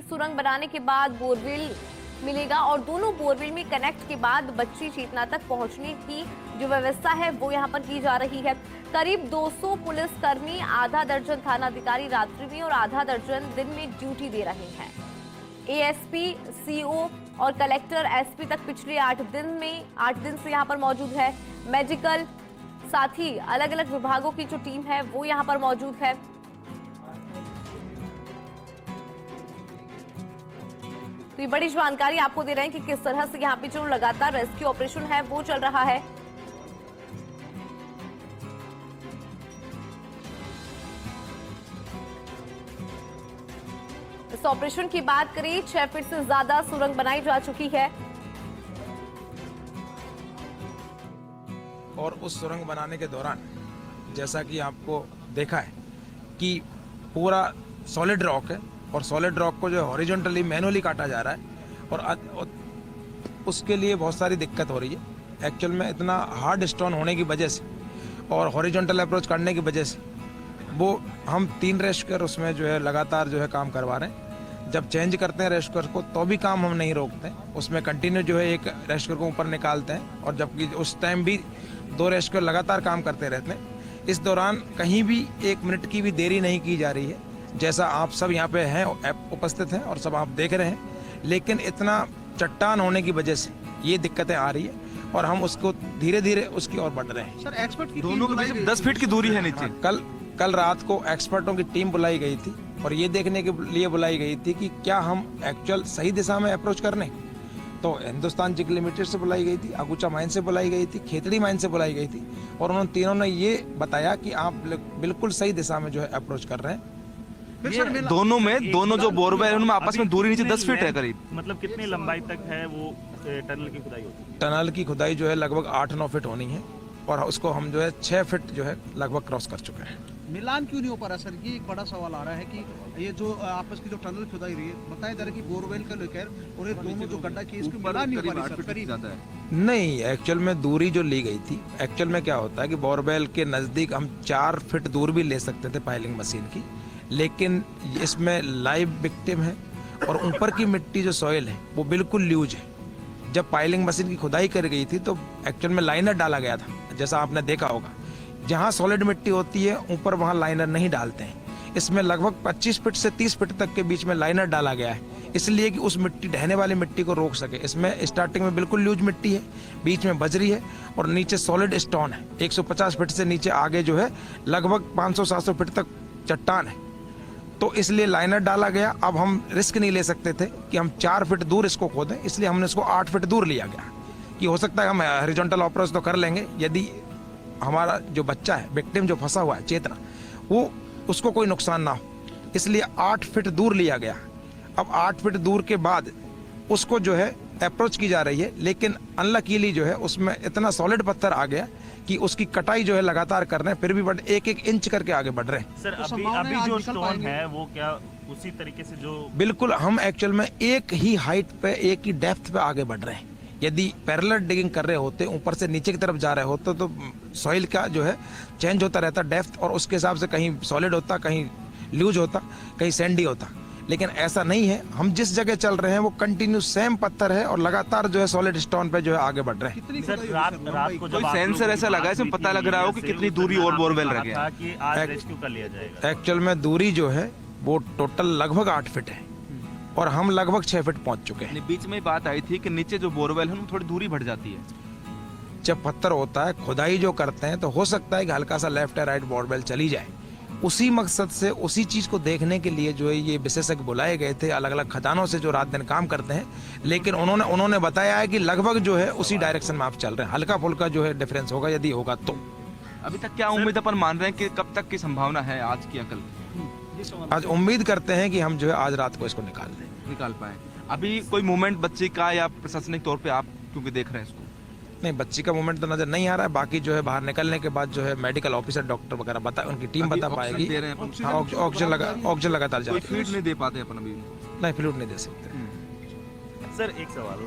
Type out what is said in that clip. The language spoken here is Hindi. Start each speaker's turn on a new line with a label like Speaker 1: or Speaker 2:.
Speaker 1: सुरंग बनाने के बाद बोरवेल मिलेगा और दोनों बोरवेल में कनेक्ट के बाद बच्ची चेतना तक पहुंचने की जो व्यवस्था है वो यहां पर की जा रही है। करीब 200 पुलिसकर्मी, आधा दर्जन थाना अधिकारी रात्रि में और आधा दर्जन दिन में ड्यूटी दे रहे हैं। एएसपी, सीओ और कलेक्टर एसपी तक पिछले 8 दिन से यहां पर मौजूद है। मेडिकल, साथ ही अलग अलग विभागों की जो टीम है वो यहां पर मौजूद है। तो ये बड़ी जानकारी आपको दे रहे हैं कि किस तरह से यहाँ पे जो लगातार रेस्क्यू ऑपरेशन है वो चल रहा है। इस ऑपरेशन की बात करें, 6 फीट से ज्यादा सुरंग बनाई जा चुकी है
Speaker 2: और उस सुरंग बनाने के दौरान जैसा कि आपको देखा है कि पूरा सॉलिड रॉक है और सॉलिड रॉक को जो है हॉरिजॉन्टली मैनुअली काटा जा रहा है और उसके लिए बहुत सारी दिक्कत हो रही है। एक्चुअल में इतना हार्ड स्टोन होने की वजह से और हॉरिजॉन्टल अप्रोच करने की वजह से वो हम 3 रेस्क्यूअर उसमें जो है लगातार जो है काम करवा रहे हैं। जब चेंज करते हैं रेस्क्यूअर को तो भी काम हम नहीं रोकते, उसमें कंटिन्यू जो है एक रेस्क्यूअर को ऊपर निकालते हैं और जबकि उस टाइम भी 2 रेस्क्यूअर लगातार काम करते रहते हैं। इस दौरान कहीं भी 1 मिनट की भी देरी नहीं की जा रही है, जैसा आप सब यहाँ पे हैं, उपस्थित हैं और सब आप देख रहे हैं। लेकिन इतना चट्टान होने की वजह से ये दिक्कतें आ रही है और हम उसको धीरे धीरे उसकी ओर बढ़ रहे हैं।
Speaker 3: सर, एक्सपर्ट दोनों के बीच 10 फीट की दूरी है नीचे।
Speaker 2: कल रात को एक्सपर्टों की टीम बुलाई गई थी और ये देखने के लिए बुलाई गई थी कि क्या हम एक्चुअल सही दिशा में अप्रोच करने। तो हिंदुस्तान जिंक लिमिटेड से बुलाई गई थी, अगुचा माइन से बुलाई गई थी, खेतड़ी माइन से बुलाई गई थी और उन्होंने तीनों ने ये बताया कि आप बिल्कुल सही दिशा में जो है अप्रोच कर रहे हैं।
Speaker 3: दोनों जो बोरवेल है उनमें आपस में दूरी नीचे 10 फीट है करीब।
Speaker 4: मतलब कितनी लंबाई तक है वो टनल की खुदाई होती है?
Speaker 2: टनल की खुदाई जो है लगभग 8-9 फीट होनी है और उसको हम जो है 6 फीट जो है लगभग क्रॉस कर चुके हैं।
Speaker 5: मिलान क्यों नहीं हो पा रहा सर? ये एक बड़ा सवाल आ रहा है कि ये जो आपस की जो टनल खुदाई रही है, बताया जा रहा है कि बोरवेल का लेकर और ये दोनों जो गड्ढा की इसको मिलान नहीं हो पा रही सर। करीब
Speaker 2: नहीं, एक्चुअल में दूरी जो ली गई थी, एक्चुअल में क्या होता है कि बोरवेल के नजदीक हम 4 फीट दूर भी ले सकते थे पाइलिंग मशीन की, लेकिन इसमें लाइव विक्टिम है और ऊपर की मिट्टी जो सॉइल है वो बिल्कुल ल्यूज है। जब पाइलिंग मशीन की खुदाई कर गई थी तो एक्चुअल में लाइनर डाला गया था, जैसा आपने देखा होगा। जहां सॉलिड मिट्टी होती है ऊपर वहां लाइनर नहीं डालते हैं। इसमें लगभग 25 फीट से 30 फीट तक के बीच में लाइनर डाला गया है, इसलिए कि उस मिट्टी, ढहने वाली मिट्टी को रोक सके। इसमें स्टार्टिंग में बिल्कुल लूज मिट्टी है, बीच में बजरी है और नीचे सॉलिड स्टोन है। 150 फीट से नीचे आगे जो है लगभग 500-700 फीट तक चट्टान है, तो इसलिए लाइनर डाला गया। अब हम रिस्क नहीं ले सकते थे कि हम 4 फीट दूर इसको खोदें, इसलिए हमने इसको 8 फीट दूर लिया गया कि हो सकता है हम हॉरिजॉन्टल अप्रोच तो कर लेंगे यदि हमारा जो बच्चा है, विक्टिम जो फंसा हुआ है चेतना, वो उसको कोई नुकसान ना हो, इसलिए 8 फीट दूर लिया गया। अब 8 फीट दूर के बाद उसको जो है अप्रोच की जा रही है, लेकिन अनलकीली जो है उसमें इतना सॉलिड पत्थर आ गया कि उसकी कटाई जो है लगातार कर रहे हैं, फिर भी बट 1-1 इंच करके आगे बढ़ रहे हैं।
Speaker 4: सर, अभी जो स्टोन है वो क्या उसी तरीके से जो
Speaker 2: बिल्कुल हम एक्चुअल में एक ही हाइट पे, एक ही डेप्थ पे आगे बढ़ रहे हैं। यदि पैरेलल डिगिंग कर रहे होते, ऊपर से नीचे की तरफ जा रहे होते तो सॉइल का जो है चेंज होता रहता डेप्थ, और उसके हिसाब से कहीं सॉलिड होता, कहीं लूज होता, कहीं सैंडी होता। लेकिन ऐसा नहीं है, हम जिस जगह चल रहे हैं वो कंटिन्यू सेम पत्थर है और लगातार जो है सॉलिड स्टोन पे जो है आगे बढ़ रहे हैं।
Speaker 4: सर, रात को
Speaker 3: कोई सेंसर ऐसा लगा है इसमें पता लग रहा हो कि कितनी दूरी और बोरवेल रह गया
Speaker 4: कि आज रेस्क्यू कर लिया जाएगा?
Speaker 2: एक्चुअल में दूरी जो है वो टोटल लगभग 8 फीट है और हम लगभग 6 फीट पहुंच चुके हैं।
Speaker 3: बीच में बात आई थी कि नीचे जो बोरवेल है उनमें थोड़ी दूरी बढ़ जाती है।
Speaker 2: जब पत्थर होता है, खुदाई जो करते हैं, तो हो सकता है कि हल्का सा लेफ्ट या राइट बोरवेल चली जाए। उसी मकसद से, उसी चीज को देखने के लिए जो है ये विशेषज्ञ बुलाए गए थे अलग अलग खदानों से जो रात दिन काम करते हैं, लेकिन उन्होंने बताया है कि लगभग जो है उसी डायरेक्शन में आप चल रहे हैं। हल्का फुल्का जो है डिफरेंस होगा यदि होगा तो।
Speaker 3: अभी तक क्या उम्मीद अपन मान रहे हैं कि कब तक की संभावना है आज की अकल?
Speaker 2: आज उम्मीद करते हैं कि हम जो है आज रात को इसको निकाल
Speaker 3: पाए। अभी कोई मूवमेंट बच्ची का या प्रशासनिक तौर पे आप क्योंकि देख रहे हैं इसको?
Speaker 2: नहीं, बच्ची का मूवमेंट तो नजर नहीं आ रहा है। बाकी जो है बाहर निकलने के बाद जो है मेडिकल ऑफिसर, डॉक्टर वगैरह उनकी टीम बता पाएगी। ऑक्सीजन लगातार जा रही है।
Speaker 3: फीड नहीं दे पाते अपन अभी?
Speaker 2: नहीं, फ्लूइड नहीं दे सकते।
Speaker 4: सर, एक सवाल